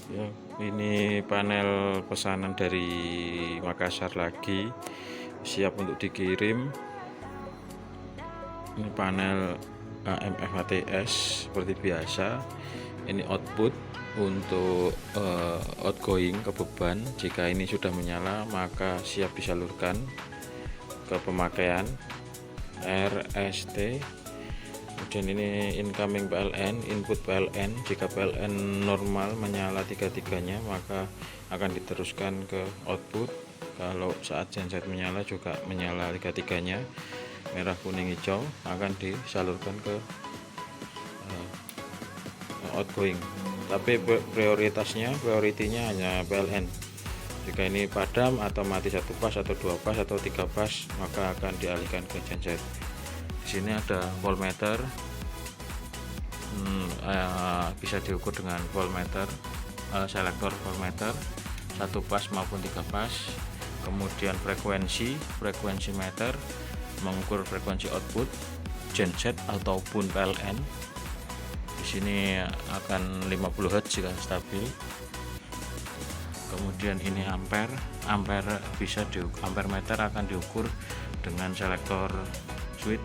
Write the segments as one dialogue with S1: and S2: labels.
S1: Ya, ini panel pesanan dari Makassar lagi, siap untuk dikirim. Ini panel AMF ATS seperti biasa. Ini output untuk outgoing ke beban. Jika ini sudah menyala maka siap disalurkan ke pemakaian RST. Kemudian ini incoming PLN, input PLN. Jika PLN normal menyala tiga-tiganya maka akan diteruskan ke output. Kalau saat genset menyala juga menyala tiga-tiganya, merah, kuning, hijau, akan disalurkan ke outgoing. Tapi prioritinya hanya PLN. Jika ini padam atau mati satu pas atau dua pas atau tiga pas maka akan dialihkan ke genset. Di sini ada voltmeter, bisa diukur dengan voltmeter, selektor voltmeter satu pas maupun tiga pas. Kemudian frekuensi meter mengukur frekuensi output genset ataupun PLN. Di sini akan 50 Hz jika stabil. Kemudian ini ampere bisa ampere meter akan diukur dengan selektor switch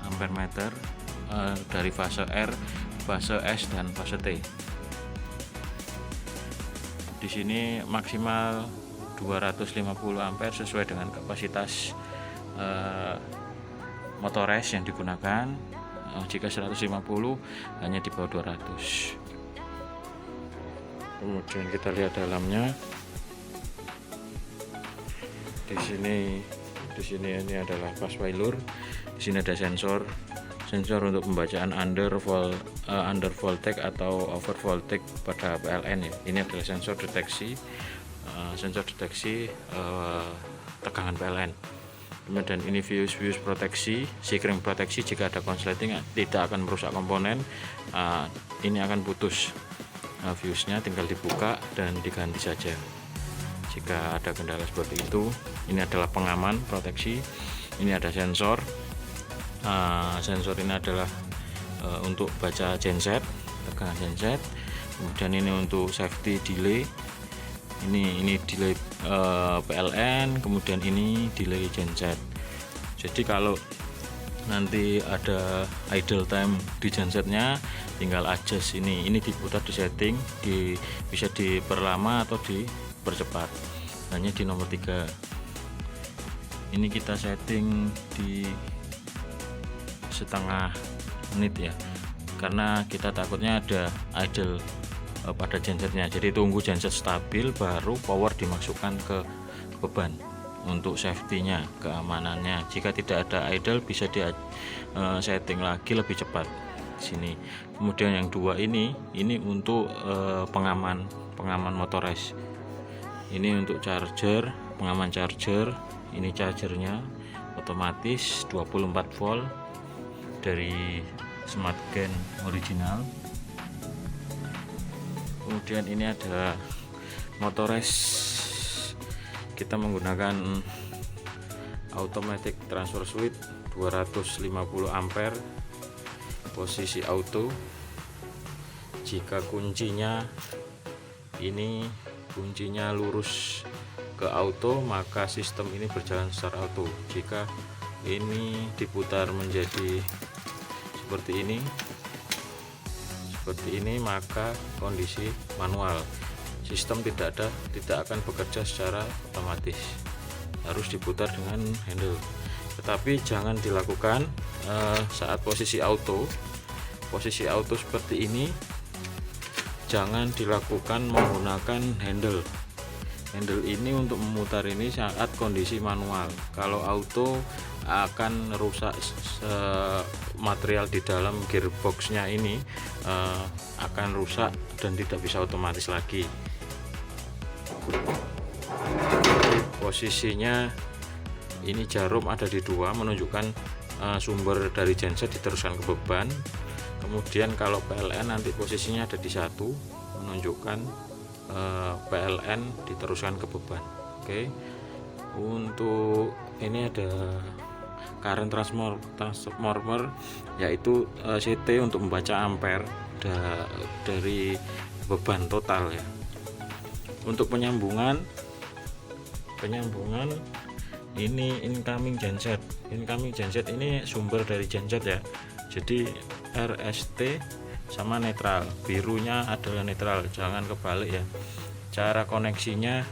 S1: ampere meter dari fase R, fase S dan fase T. Di sini maksimal 250 ampere sesuai dengan kapasitas motores yang digunakan. Jika 150 hanya di bawah 200. Kemudian kita lihat dalamnya. Di sini ini adalah fast failure. Di sini ada sensor untuk pembacaan under voltage atau over voltage pada PLN ya. Ini adalah sensor deteksi tegangan PLN. Kemudian ini fuse proteksi, sikring proteksi. Jika ada konsleting tidak akan merusak komponen. Ini akan putus fuse-nya, tinggal dibuka dan diganti saja jika ada kendala seperti itu. Ini adalah pengaman proteksi. Ini ada sensor. Sensor ini adalah untuk baca genset, tegangan genset. Kemudian ini untuk safety delay. Ini delay PLN, kemudian ini delay genset. Jadi kalau nanti ada idle time di gensetnya tinggal adjust ini diputar, di setting, bisa diperlama atau dipercepat. Hanya di nomor 3 ini kita setting di setengah menit ya, karena kita takutnya ada idle pada gensetnya. Jadi tunggu genset stabil baru power dimasukkan ke beban untuk safety-nya, keamanannya. Jika tidak ada idle bisa di setting lagi lebih cepat di sini. Kemudian yang dua ini untuk pengaman motores. Ini untuk charger, pengaman charger. Ini chargernya otomatis 24 volt dari Smart Gen original. Kemudian ini ada motores, kita menggunakan automatic transfer switch 250 ampere, posisi auto. Jika kuncinya lurus ke auto maka sistem ini berjalan secara auto. Jika ini diputar menjadi seperti ini maka kondisi manual, sistem tidak akan bekerja secara otomatis, harus diputar dengan handle. Tetapi jangan dilakukan saat posisi auto seperti ini, jangan dilakukan menggunakan handle ini untuk memutar ini saat kondisi manual. Kalau auto akan rusak material di dalam gearboxnya ini, akan rusak dan tidak bisa otomatis lagi. Posisinya ini jarum ada di 2 menunjukkan sumber dari genset diteruskan ke beban. Kemudian kalau PLN nanti posisinya ada di 1 menunjukkan PLN diteruskan ke beban. Oke. Untuk ini ada current transformer, yaitu CT untuk membaca ampere dari beban total ya. Untuk penyambungan ini incoming genset. Incoming genset ini sumber dari genset ya. Jadi RST sama netral, birunya adalah netral, jangan kebalik ya. Cara koneksinya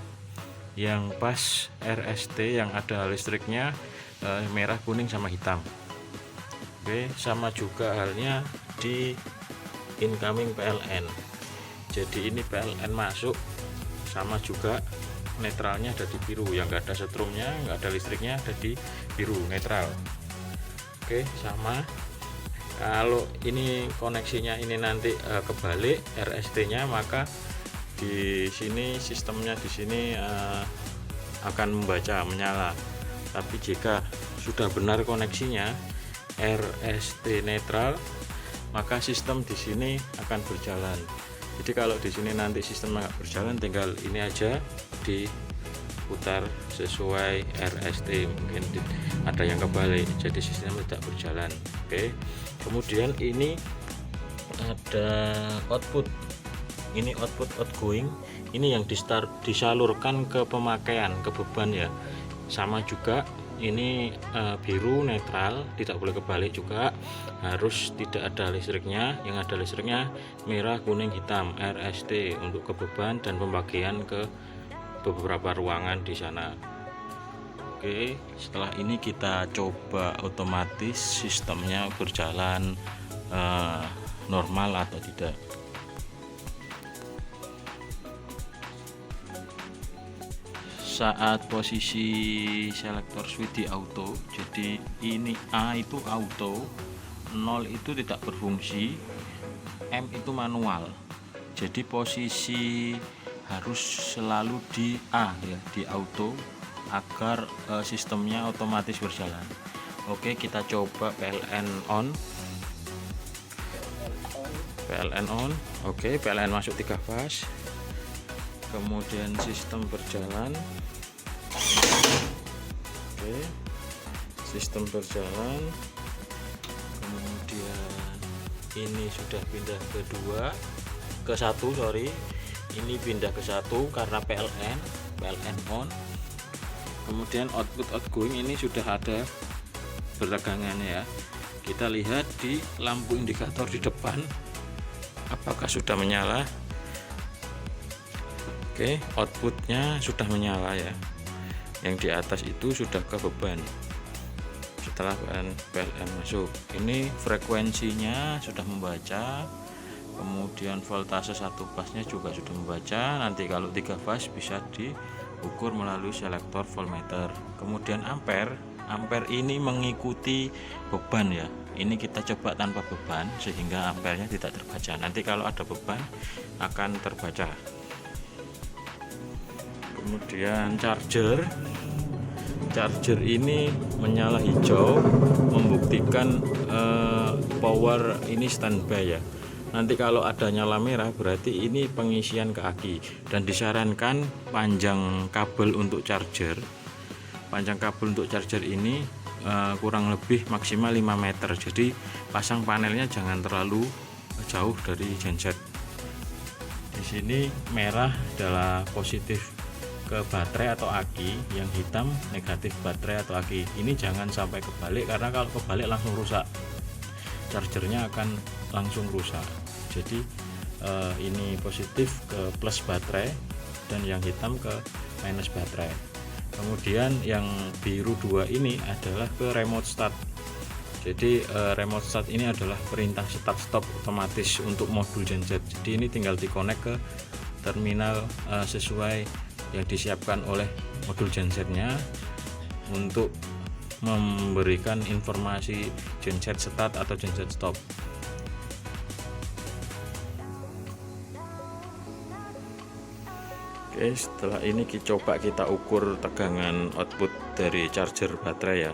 S1: yang pas RST yang ada listriknya merah, kuning sama hitam. Oke, sama juga halnya di incoming PLN. Jadi ini PLN masuk, sama juga netralnya ada di biru, yang enggak ada setrumnya, enggak ada listriknya, ada di biru netral. Oke, sama. Kalau ini koneksinya ini nanti kebalik RST-nya, maka di sini sistemnya di sini akan membaca menyala. Tapi jika sudah benar koneksinya RST netral, maka sistem di sini akan berjalan. Jadi kalau di sini nanti sistem nggak berjalan, tinggal ini aja diputar sesuai RST, mungkin ada yang kebalik, jadi sistem tidak berjalan. Oke, kemudian ini ada output, ini output outgoing, ini yang disalurkan ke pemakaian, ke beban ya. Sama juga ini biru netral, tidak boleh kebalik juga, harus tidak ada listriknya, yang ada listriknya merah, kuning, hitam, RST untuk ke beban dan pembagian ke beberapa ruangan di sana. Oke, setelah ini kita coba otomatis sistemnya berjalan normal atau tidak. Saat posisi selektor switch di auto, jadi ini A itu auto, 0 itu tidak berfungsi, M itu manual. Jadi posisi harus selalu di A ya, di auto, agar sistemnya otomatis berjalan. Oke, kita coba PLN on. PLN on. Oke, PLN masuk 3 fase. Kemudian sistem berjalan. Oke, sistem berjalan. Kemudian ini sudah pindah ke 1, sorry, ini pindah ke 1 karena PLN on. Kemudian output outgoing ini sudah ada bertegangannya ya. Kita lihat di lampu indikator di depan apakah sudah menyala. Oke, outputnya sudah menyala ya. Yang di atas itu sudah ke beban. Setelah PLN masuk, ini frekuensinya sudah membaca. Kemudian voltase 1 pasnya juga sudah membaca. Nanti kalau 3 fase bisa diukur melalui selektor voltmeter. Kemudian ampere ini mengikuti beban ya. Ini kita coba tanpa beban sehingga ampernya tidak terbaca. Nanti kalau ada beban akan terbaca. Kemudian charger ini menyala hijau, membuktikan power ini standby ya. Nanti kalau ada nyala merah berarti ini pengisian ke aki, dan disarankan panjang kabel untuk charger ini kurang lebih maksimal 5 meter. Jadi pasang panelnya jangan terlalu jauh dari genset. Di sini merah adalah positif ke baterai atau aki, yang hitam negatif baterai atau aki. Ini jangan sampai kebalik, karena kalau kebalik langsung rusak, chargernya akan langsung rusak. Jadi ini positif ke plus baterai dan yang hitam ke minus baterai. Kemudian yang biru 2 ini adalah ke remote start. Jadi remote start ini adalah perintah start stop otomatis untuk modul genset. Jadi ini tinggal dikonek ke terminal sesuai yang disiapkan oleh modul gensetnya untuk memberikan informasi genset start atau genset stop. Oke, setelah ini coba kita ukur tegangan output dari charger baterai ya.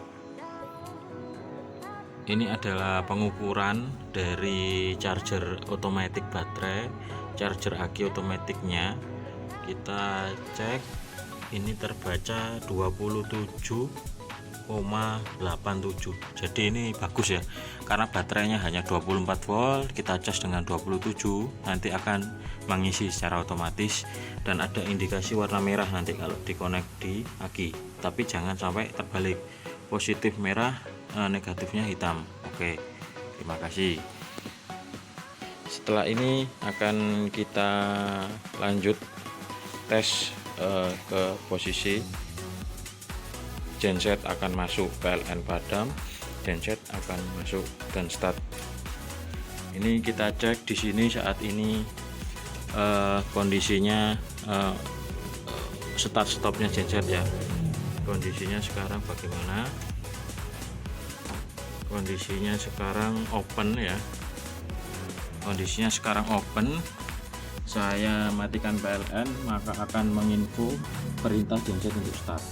S1: Ini adalah pengukuran dari charger otomatis baterai, charger aki otomatiknya. Kita cek, ini terbaca 27,5 jadi ini bagus ya, karena baterainya hanya 24 volt, kita cas dengan 27 nanti akan mengisi secara otomatis, dan ada indikasi warna merah nanti kalau dikonek di aki, tapi jangan sampai terbalik, positif merah, negatifnya hitam. Oke, terima kasih. Setelah ini akan kita lanjut tes ke posisi genset akan masuk, PLN padam, genset akan masuk dan start. Ini kita cek di sini saat ini kondisinya start stopnya genset ya. Kondisinya sekarang bagaimana? Kondisinya sekarang open ya. Kondisinya sekarang open. Saya matikan PLN, maka akan menginfo perintah genset untuk start.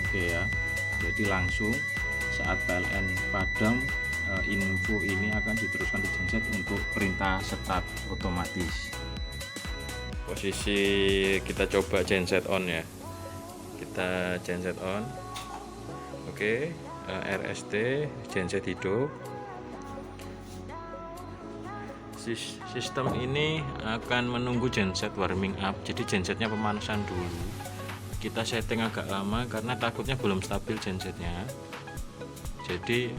S1: Oke ya, jadi langsung saat PLN padam, info ini akan diteruskan di genset untuk perintah start otomatis. Posisi kita coba genset on ya, kita genset on. Oke, RST genset hidup. Sistem ini akan menunggu genset warming up, jadi gensetnya pemanasan dulu. Kita setting agak lama karena takutnya belum stabil gensetnya, jadi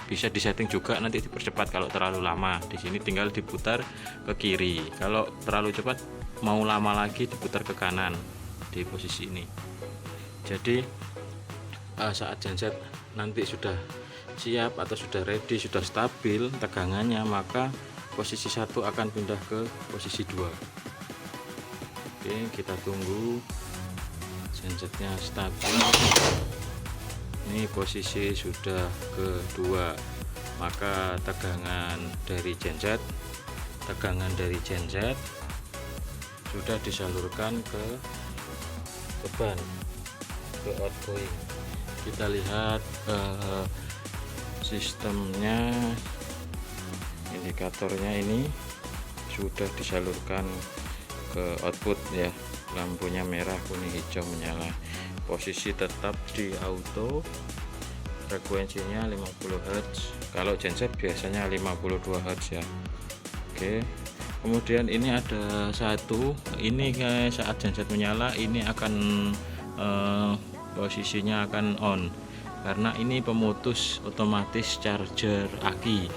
S1: bisa disetting juga nanti dipercepat kalau terlalu lama. Di sini tinggal diputar ke kiri, kalau terlalu cepat mau lama lagi diputar ke kanan di posisi ini. Jadi saat genset nanti sudah siap atau sudah ready, sudah stabil tegangannya, maka posisi 1 akan pindah ke posisi 2. Oke, kita tunggu gensetnya stabil. Ini posisi sudah kedua, maka tegangan dari genset sudah disalurkan ke ban, ke outgoing. Kita lihat sistemnya, indikatornya ini sudah disalurkan ke output ya, lampunya merah, kuning, hijau menyala. Posisi tetap di auto, frekuensinya 50 Hz, kalau genset biasanya 52 Hz ya. Oke, kemudian ini ada satu, ini saat genset menyala ini akan posisinya akan on, karena ini pemutus otomatis charger aki.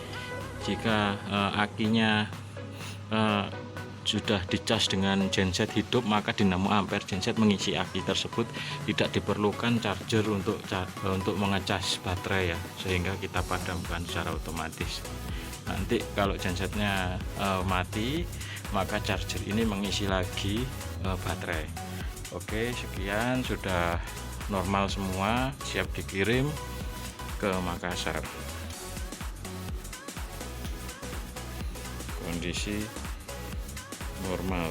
S1: Jika akinya sudah dicas dengan genset hidup, maka dinamo ampere genset mengisi aki tersebut, tidak diperlukan charger untuk mengecas baterai ya, sehingga kita padamkan secara otomatis. Nanti kalau gensetnya mati, maka charger ini mengisi lagi baterai. Oke, sekian, sudah normal semua, siap dikirim ke Makassar. Kondisi normal.